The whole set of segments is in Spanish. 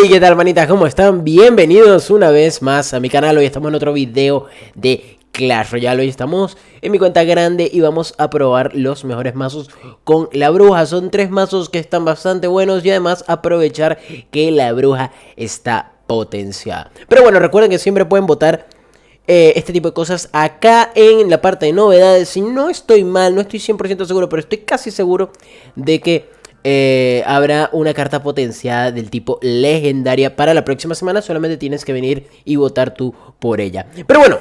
Hey, ¿qué tal, manitas? ¿Cómo están? Bienvenidos una vez más a mi canal. Hoy estamos en otro video de Clash Royale. Hoy estamos en mi cuenta grande y vamos a probar los mejores mazos con la bruja. Son 3 mazos que están bastante buenos y además aprovechar que la bruja está potenciada. Pero bueno, recuerden que siempre pueden votar este tipo de cosas acá en la parte de novedades. Si no estoy mal, no estoy 100% seguro, pero estoy casi seguro de que habrá una carta potenciada del tipo legendaria para la próxima semana. Solamente tienes que venir y votar tú por ella. Pero bueno,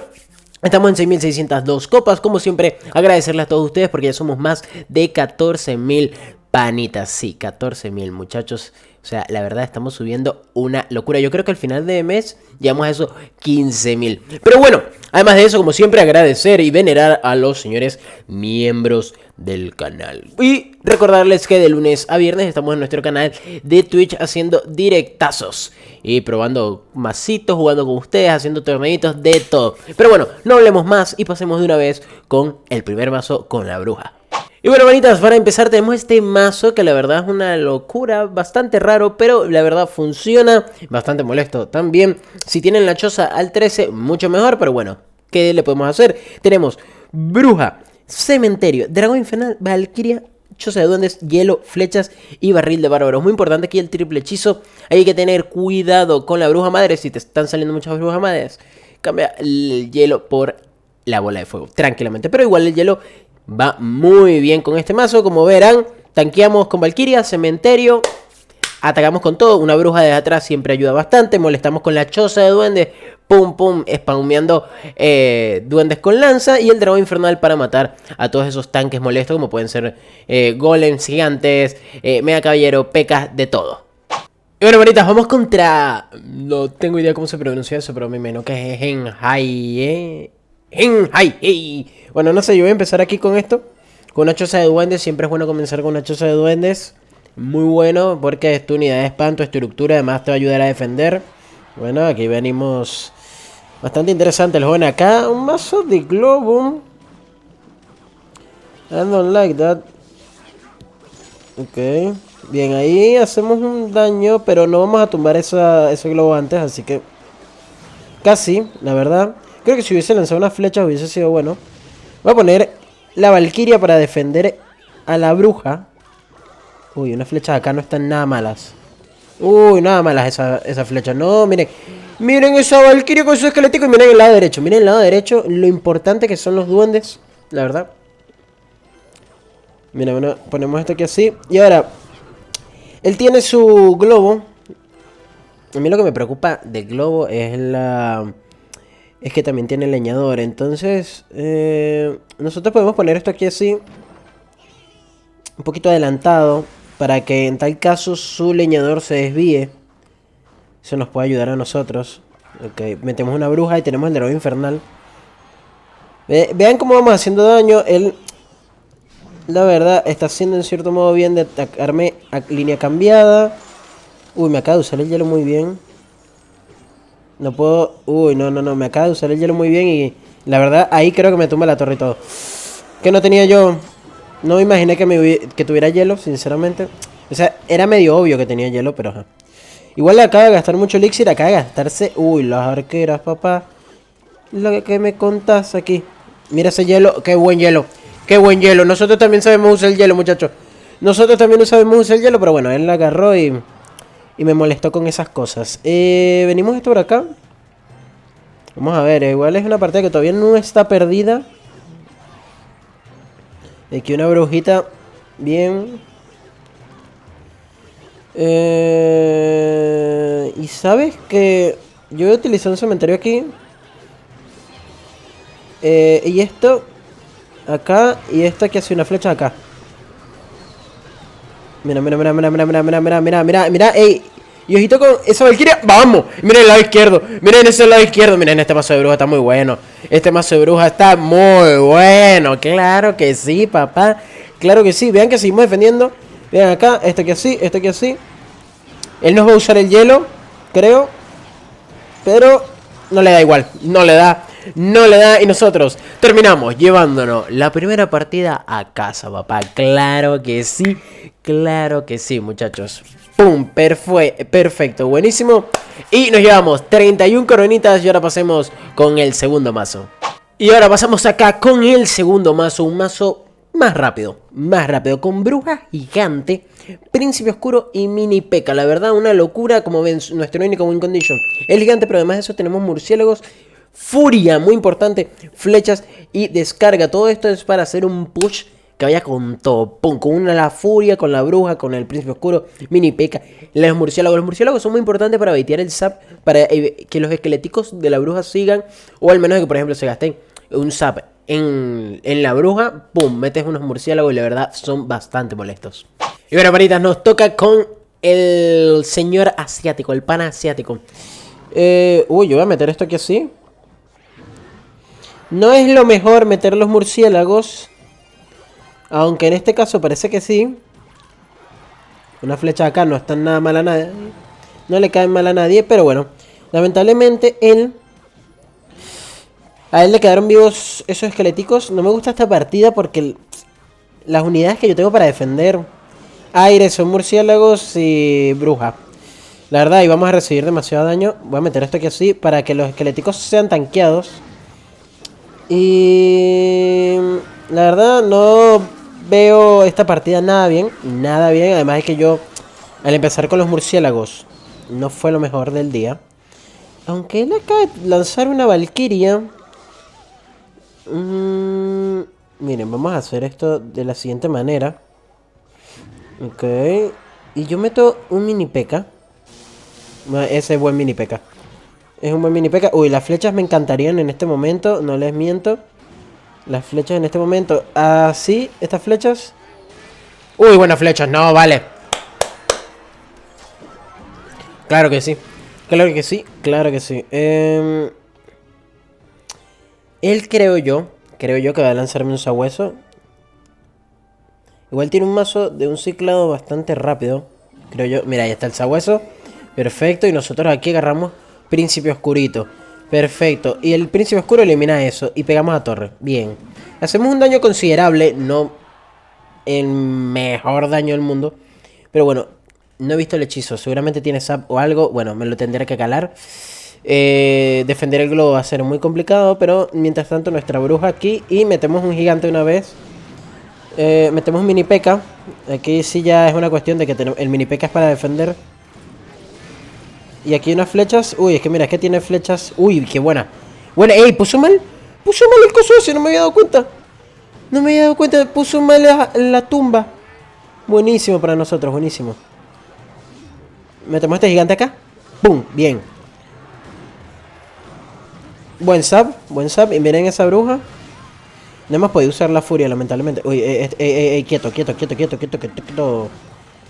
estamos en 6.602 copas. Como siempre, agradecerles a todos ustedes porque ya somos más de 14.000 panitas. Sí, 14.000, muchachos. O sea, la verdad estamos subiendo una locura. Yo creo que al final de mes llegamos a esos 15.000. Pero bueno, además de eso, como siempre, agradecer y venerar a los señores miembros del canal. Y recordarles que de lunes a viernes estamos en nuestro canal de Twitch haciendo directazos y probando macitos, jugando con ustedes, haciendo torneitos, de todo. Pero bueno, no hablemos más y pasemos de una vez con el primer mazo con la bruja. Y bueno, manitas, para empezar tenemos este mazo que la verdad es una locura, bastante raro, pero la verdad funciona, bastante molesto también. Si tienen la choza al 13, mucho mejor, pero bueno, ¿qué le podemos hacer? Tenemos bruja, cementerio, dragón infernal, valquiria, choza de duendes, hielo, flechas y barril de bárbaros. Muy importante aquí el triple hechizo. Hay que tener cuidado con la bruja madre. Si te están saliendo muchas brujas madres, cambia el hielo por la bola de fuego, tranquilamente. Pero igual el hielo va muy bien con este mazo. Como verán, tanqueamos con valquiria, cementerio, atacamos con todo. Una bruja desde atrás siempre ayuda bastante. Molestamos con la choza de duendes, pum pum, spameando duendes con lanza. Y el dragón infernal para matar a todos esos tanques molestos, como pueden ser golems gigantes, mega caballero, pecas, de todo. Y bueno, manitas, vamos contra... No tengo idea cómo se pronuncia eso, pero me imagino que es Genhai, Genhai. Bueno, no sé, yo voy a empezar aquí con esto. Con una choza de duendes. Siempre es bueno comenzar con una choza de duendes. Muy bueno, porque es tu unidad de espanto, estructura, además te va a ayudar a defender. Bueno, aquí venimos bastante interesante el joven acá. Un mazo de globo. I don't like that. Ok. Bien, ahí hacemos un daño, pero no vamos a tumbar ese globo antes, así que... Casi, la verdad. Creo que si hubiese lanzado unas flechas hubiese sido bueno. Voy a poner la valquiria para defender a la bruja. Uy, unas flechas acá no están nada malas. Uy, nada malas esas flechas. No, miren. Miren esa valquiria con su esquelético y miren el lado derecho. Miren el lado derecho, lo importante que son los duendes, la verdad. Mira, bueno, ponemos esto aquí así. Y ahora, él tiene su globo. A mí lo que me preocupa del globo es es que también tiene leñador. Entonces, nosotros podemos poner esto aquí así, un poquito adelantado, para que en tal caso su leñador se desvíe. Eso nos puede ayudar a nosotros. Ok, metemos una bruja y tenemos el dragón infernal. Vean cómo vamos haciendo daño. Él, la verdad, está haciendo en cierto modo bien de atacarme a línea cambiada. Uy, me acaba de usar el hielo muy bien. No puedo... Uy, no, me acaba de usar el hielo muy bien y... La verdad, ahí creo que me tumba la torre y todo. Que no tenía yo... No me imaginé que tuviera hielo, sinceramente. O sea, era medio obvio que tenía hielo, pero... Ajá. Igual le acaba de gastar mucho elixir, acaba de gastarse... Uy, las arqueras, papá. Lo que me contás aquí. Mira ese hielo, qué buen hielo. Qué buen hielo. Nosotros también sabemos usar el hielo, muchachos. Nosotros también sabemos usar el hielo, pero bueno, él la agarró y me molestó con esas cosas. Venimos esto por acá. Vamos a ver, igual es una partida que todavía no está perdida. Aquí una brujita. Bien. Y sabes que yo voy a utilizar un cementerio aquí. Y esto acá. Y esto aquí hace una flecha acá. Mira, ey. Y ojito con esa valquiria. ¡Vamos! Miren el lado izquierdo. Miren ese lado izquierdo. Miren, este mazo de bruja está muy bueno. Este mazo de bruja está muy bueno. Claro que sí, papá. Claro que sí. Vean que seguimos defendiendo. Vean acá. Este aquí así. Este aquí así. Él nos va a usar el hielo, creo. Pero no le da igual. No le da. Y nosotros terminamos llevándonos la primera partida a casa, papá. Claro que sí, muchachos. ¡Pum! Perfecto, buenísimo. Y nos llevamos 31 coronitas y ahora pasemos con el segundo mazo. Y ahora pasamos acá con el segundo mazo, un mazo más rápido, con bruja gigante, príncipe oscuro y mini P.E.K.K.A. La verdad, una locura, como ven, nuestro único win condition es gigante, pero además de eso tenemos murciélagos, furia, muy importante, flechas y descarga. Todo esto es para hacer un push que vaya con todo, pum, con la furia, con la bruja, con el príncipe oscuro, mini P.E.K.K.A. Los murciélagos son muy importantes para baitear el zap, para que los esqueléticos de la bruja sigan, o al menos que por ejemplo se gasten un zap en la bruja, pum, metes unos murciélagos y la verdad son bastante molestos. Y bueno, panitas, nos toca con el señor asiático, el pana asiático. Yo voy a meter esto aquí así. No es lo mejor meter los murciélagos, aunque en este caso parece que sí. Una flecha acá no está nada mal a nadie. No le cae mal a nadie, pero bueno, lamentablemente a él le quedaron vivos esos esqueléticos. No me gusta esta partida porque las unidades que yo tengo para defender aire son murciélagos y bruja. La verdad, y vamos a recibir demasiado daño. Voy a meter esto aquí así para que los esqueléticos sean tanqueados. Y la verdad no veo esta partida nada bien. Nada bien. Además es que yo al empezar con los murciélagos no fue lo mejor del día. Aunque él acaba de lanzar una valquiria. Miren, vamos a hacer esto de la siguiente manera. Ok. Y yo meto un mini P.E.K.K.A. Ese es buen mini P.E.K.K.A. Es un buen mini P.E.K.K.A. Uy, las flechas me encantarían en este momento. No les miento. Las flechas en este momento. Así, estas flechas. Uy, buenas flechas. No, vale. Claro que sí. Claro que sí. Claro que sí. Él creo yo que va a lanzarme un sabueso. Igual tiene un mazo de un ciclado bastante rápido, creo yo. Mira, ahí está el sabueso. Perfecto, y nosotros aquí agarramos príncipe oscurito. Perfecto, y el príncipe oscuro elimina eso y pegamos a torre. Bien, hacemos un daño considerable, no el mejor daño del mundo, pero bueno, no he visto el hechizo. Seguramente tiene zap o algo. Bueno, me lo tendré que calar. Defender el globo va a ser muy complicado, pero mientras tanto nuestra bruja aquí. Y metemos un gigante una vez. Metemos un mini P.E.K.K.A. Aquí sí ya es una cuestión de que el mini P.E.K.K.A. es para defender. Y aquí unas flechas. Uy, es que mira, es que tiene flechas. Uy, qué buena. Bueno, ey, puso mal el coso ese, no me había dado cuenta. No me había dado cuenta, puso mal la tumba. Buenísimo para nosotros, buenísimo. Metemos este gigante acá. ¡Pum! Bien. Buen sub. Y miren esa bruja. No hemos podido usar la furia, lamentablemente. Uy, quieto.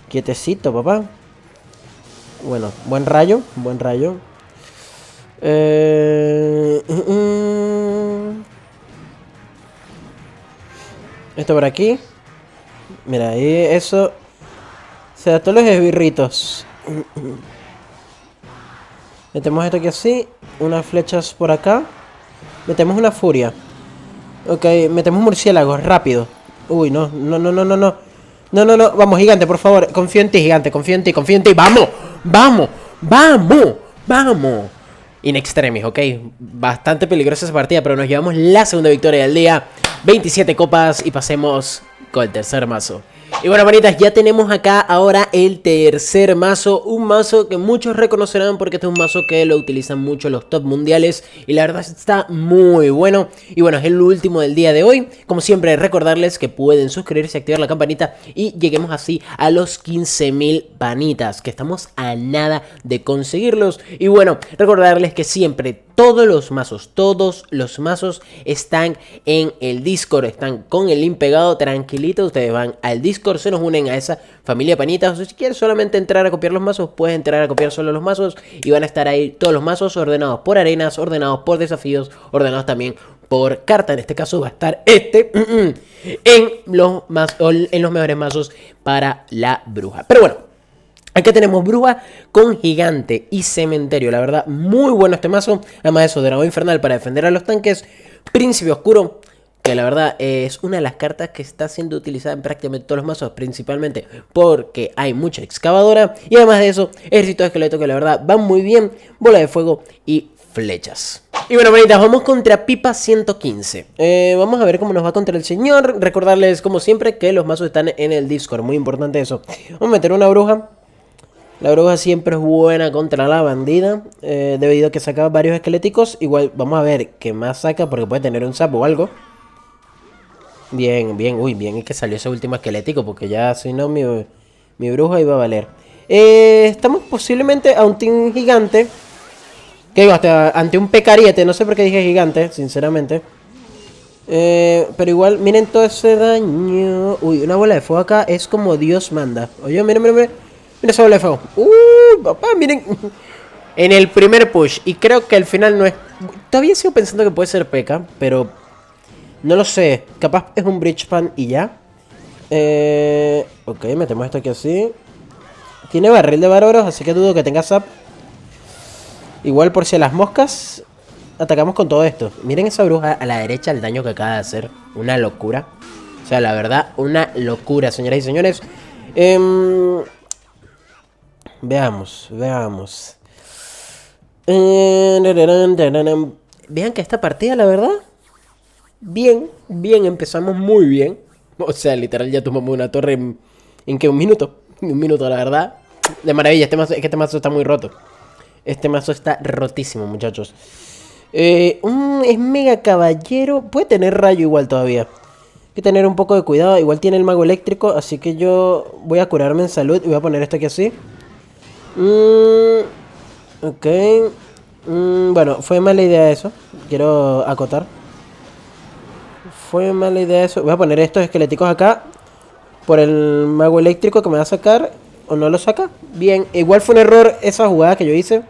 Quietecito, papá. Bueno, buen rayo. Esto por aquí. Mira, ahí eso. Se da todos los esbirritos. Metemos esto aquí así. Unas flechas por acá. Metemos una furia. Ok, metemos murciélagos, rápido. Uy, no. No. Vamos, gigante, por favor. Confío en ti, gigante. Confío en ti. Vamos. In extremis, ok. Bastante peligrosa esa partida, pero nos llevamos la segunda victoria del día. 27 copas y pasemos con el tercer mazo. Y bueno, manitas, ya tenemos acá ahora el tercer mazo. Un mazo que muchos reconocerán porque este es un mazo que lo utilizan mucho los top mundiales. Y la verdad está muy bueno. Y bueno, es el último del día de hoy. Como siempre, recordarles que pueden suscribirse y activar la campanita. Y lleguemos así a los 15.000 panitas, que estamos a nada de conseguirlos. Y bueno, recordarles que siempre todos los mazos están en el Discord, están con el link pegado, tranquilito, ustedes van al Discord, se nos unen a esa familia de panitas, o si quieres solamente entrar a copiar los mazos, puedes entrar a copiar solo los mazos y van a estar ahí todos los mazos ordenados por arenas, ordenados por desafíos, ordenados también por carta. En este caso va a estar en los mejores mazos para la bruja. Pero bueno, aquí tenemos bruja con gigante y cementerio. La verdad, muy bueno este mazo. Además de eso, dragón infernal para defender a los tanques. Príncipe oscuro, que la verdad es una de las cartas que está siendo utilizada en prácticamente todos los mazos, principalmente porque hay mucha excavadora. Y además de eso, ejército de esqueleto que la verdad van muy bien, bola de fuego y flechas. Y bueno, manitas, vamos contra Pipa 115. Vamos a ver cómo nos va contra el señor. Recordarles, como siempre, que los mazos están en el Discord. Muy importante eso. Vamos a meter una bruja. La bruja siempre es buena contra la bandida. Debido a que saca varios esqueléticos. Igual vamos a ver qué más saca, porque puede tener un sapo o algo. Bien, bien. Uy, bien es que salió ese último esquelético, porque ya si no mi bruja iba a valer. Estamos posiblemente a un team gigante. Que digo, hasta ante un pecariete, no sé por qué dije gigante, sinceramente. Pero igual, miren todo ese daño. Uy, una bola de fuego acá es como Dios manda. Oye, miren, miren, miren. Miren esa bola de fuego. Papá, miren. En el primer push. Y creo que al final no es... Todavía sigo pensando que puede ser P.E.K.K.A, pero... No lo sé. Capaz es un Bridge Pan y ya. Ok, metemos esto aquí así. Tiene barril de bárbaros, así que dudo que tenga zap. Igual por si a las moscas, atacamos con todo esto. Miren esa bruja a la derecha, el daño que acaba de hacer. Una locura. O sea, la verdad, una locura, señoras y señores. Veamos, veamos. Vean que esta partida, la verdad, bien, bien, empezamos muy bien. O sea, literal ya tomamos una torre en que un minuto. Un minuto, la verdad. De maravilla, este mazo está muy roto. Este mazo está rotísimo, muchachos. Es mega caballero. Puede tener rayo igual todavía. Hay que tener un poco de cuidado. Igual tiene el mago eléctrico. Así que yo voy a curarme en salud. Y voy a poner esto aquí así. Ok. Bueno, fue mala idea eso. Quiero acotar. Fue mala idea eso. Voy a poner estos esqueléticos acá. Por el mago eléctrico que me va a sacar. ¿O no lo saca? Bien, igual fue un error esa jugada que yo hice.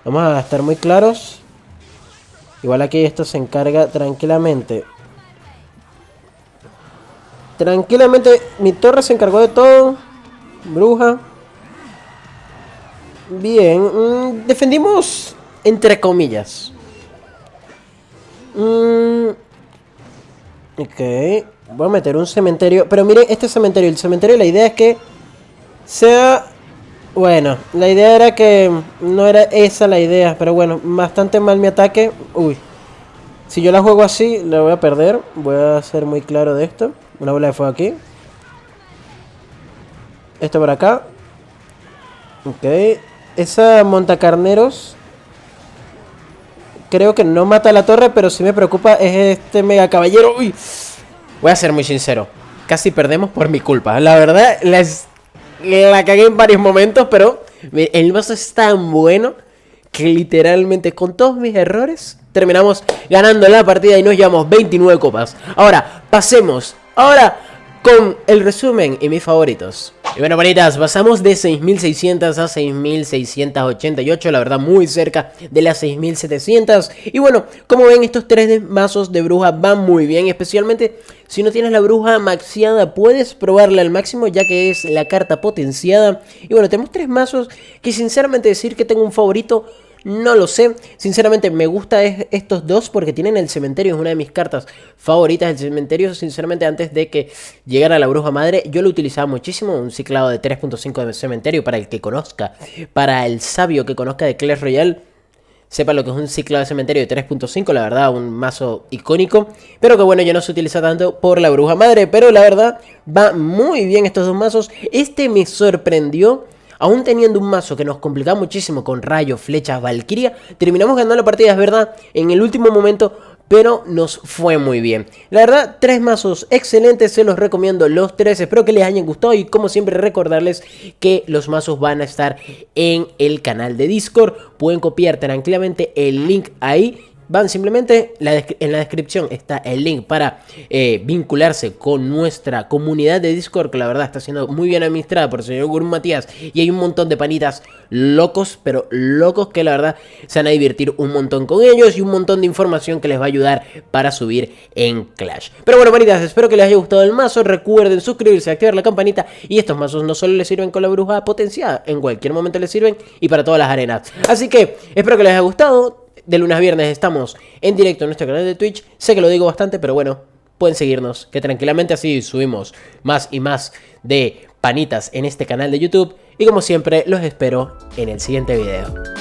Vamos a estar muy claros. Igual aquí esto se encarga tranquilamente. Tranquilamente, mi torre se encargó de todo. Bruja. Bien, defendimos entre comillas. Ok, voy a meter un cementerio. Pero miren, este cementerio, el cementerio, la idea es que sea... Bueno, la idea era que no era esa la idea, pero bueno, bastante mal mi ataque. Uy, si yo la juego así, la voy a perder. Voy a ser muy claro de esto. Una bola de fuego aquí. Esto por acá. Ok, esa montacarneros creo que no mata a la torre, pero sí me preocupa es este mega caballero. Uy, voy a ser muy sincero, casi perdemos por mi culpa. La verdad, la cagué en varios momentos, pero el mazo es tan bueno que literalmente con todos mis errores terminamos ganando la partida y nos llevamos 29 copas. Ahora, pasemos con el resumen y mis favoritos. Y bueno, manitas, pasamos de 6.600 a 6.688, la verdad muy cerca de las 6.700. Y bueno, como ven, estos tres mazos de bruja van muy bien, especialmente si no tienes la bruja maxiada, puedes probarla al máximo ya que es la carta potenciada. Y bueno, tenemos tres mazos que sinceramente decir que tengo un favorito, no lo sé. Sinceramente me gusta estos dos porque tienen el cementerio. Es una de mis cartas favoritas. El cementerio, sinceramente, antes de que llegara la bruja madre, yo lo utilizaba muchísimo. Un ciclado de 3.5 de cementerio. Para el que conozca, para el sabio que conozca de Clash Royale, sepa lo que es un ciclado de cementerio de 3.5. La verdad, un mazo icónico. Pero que bueno, yo no se utiliza tanto por la bruja madre. Pero la verdad, va muy bien estos dos mazos. Este me sorprendió. Aún teniendo un mazo que nos complicaba muchísimo con rayos, flechas, valquiria, terminamos ganando la partida, es verdad, en el último momento, pero nos fue muy bien. La verdad, tres mazos excelentes, se los recomiendo los tres, espero que les hayan gustado y como siempre recordarles que los mazos van a estar en el canal de Discord. Pueden copiar tranquilamente el link ahí. Van simplemente, en la descripción está el link para vincularse con nuestra comunidad de Discord, que la verdad está siendo muy bien administrada por el señor Gurú Matías. Y hay un montón de panitas locos, pero locos, que la verdad se van a divertir un montón con ellos. Y un montón de información que les va a ayudar para subir en Clash. Pero bueno, panitas, espero que les haya gustado el mazo. Recuerden suscribirse, activar la campanita. Y estos mazos no solo les sirven con la bruja potenciada, en cualquier momento les sirven y para todas las arenas. Así que espero que les haya gustado. De lunes a viernes estamos en directo en nuestro canal de Twitch. Sé que lo digo bastante, pero bueno, pueden seguirnos, que tranquilamente así subimos más y más de panitas en este canal de YouTube. Y como siempre, los espero en el siguiente video.